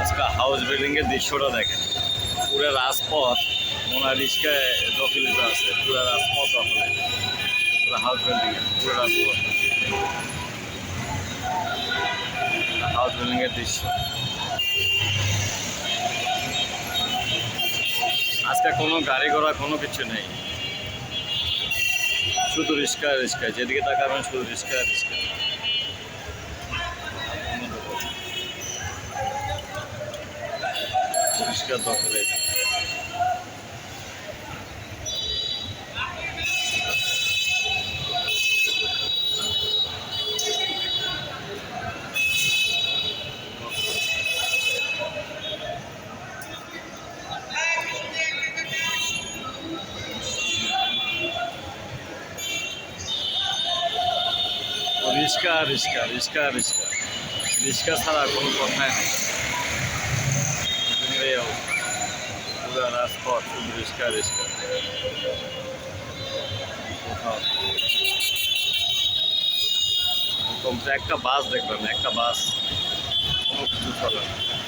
আজকে হাউস বিল্ডিংয়ের দৃশ্যটা দেখেন। পুরো রাজপথ মোনালিসায় দখলিত আছে, পুরো রাজপথ দখলে, পুরো হাউস বিল্ডিংয়ের পুরো রাজপথ। হাউস বিল্ডিংয়ের দৃশ্য আজকে কোনো গাড়ি ঘোড়া কোনো কিছু নেই, শুধু রিক্সা রিক্সা, যেদিকে তাকাবেন শুধু রিক্সা রিক্সা। পরিষ্কার দখলে রিক্সা রিক্সা রিক্সা রিক্সা রিক্সা ছাড়া কোনো কথাই নেই। এই অবস্থা, পুরো রাজপথ শুধু রিক্সা রিক্সা। কোথাও কমছে একটা বাস দেখবেন, একটা বাস কোনো কিছু চলে না।